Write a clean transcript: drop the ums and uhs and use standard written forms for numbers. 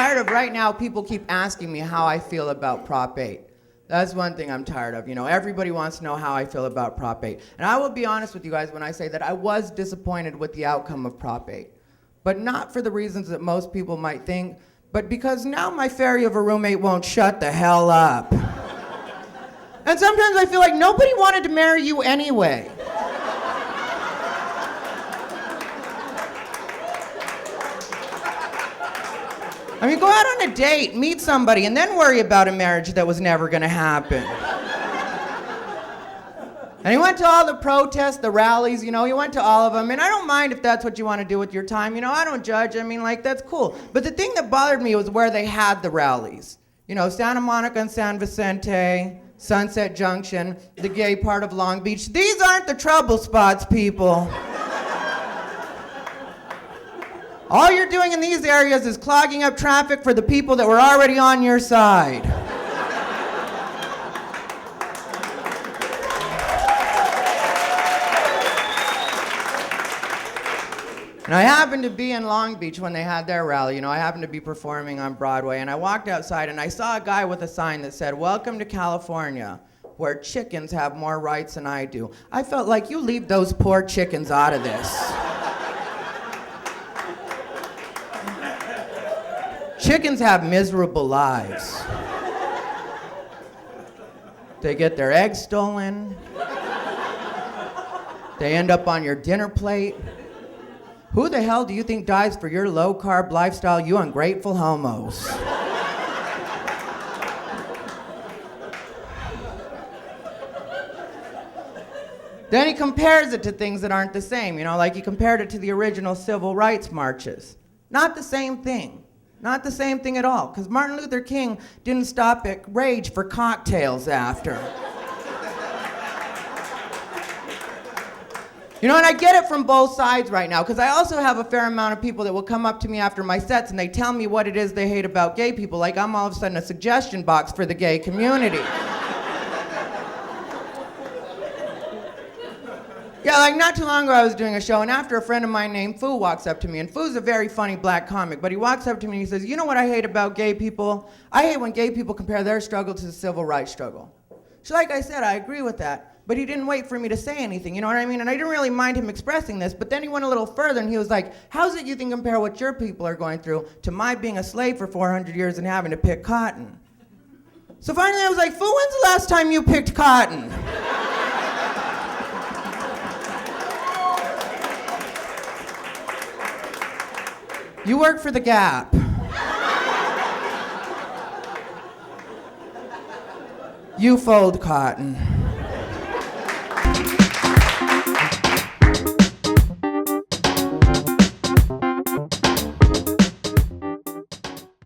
tired of right now people keep asking me how I feel about Prop 8. That's one thing I'm tired of. You know, everybody wants to know how I feel about Prop 8. And I will be honest with you guys when I say that I was disappointed with the outcome of Prop 8. But not for the reasons that most people might think, but because now my fairy of a roommate won't shut the hell up. And sometimes I feel like nobody wanted to marry you anyway. I mean, go out on a date, meet somebody, and then worry about a marriage that was never gonna happen. And he went to all the protests, the rallies, you know, he went to all of them, and I don't mind if that's what you want to do with your time, you know, I don't judge, I mean, like, that's cool. But the thing that bothered me was where they had the rallies. You know, Santa Monica and San Vicente, Sunset Junction, the gay part of Long Beach. These aren't the trouble spots, people. All you're doing in these areas is clogging up traffic for the people that were already on your side. And I happened to be in Long Beach when they had their rally. You know, I happened to be performing on Broadway, and I walked outside and I saw a guy with a sign that said, "Welcome to California, where chickens have more rights than I do." I felt like, you leave those poor chickens out of this. Chickens have miserable lives. They get their eggs stolen. They end up on your dinner plate. Who the hell do you think dies for your low-carb lifestyle, you ungrateful homos? Then he compares it to things that aren't the same, you know, like he compared it to the original civil rights marches. Not the same thing. Not the same thing at all, because Martin Luther King didn't stop at Rage for cocktails after. You know, and I get it from both sides right now, because I also have a fair amount of people that will come up to me after my sets and they tell me what it is they hate about gay people, like I'm all of a sudden a suggestion box for the gay community. Yeah, like not too long ago I was doing a show, and after a friend of mine named Fu walks up to me, and Fu's a very funny black comic, but he walks up to me and he says, "You know what I hate about gay people? I hate when gay people compare their struggle to the civil rights struggle." So like I said, I agree with that, but he didn't wait for me to say anything, you know what I mean? And I didn't really mind him expressing this, but then he went a little further and he was like, "How's it you can compare what your people are going through to my being a slave for 400 years and having to pick cotton?" So finally I was like, "Fu, when's the last time you picked cotton?" You work for the Gap. You fold cotton.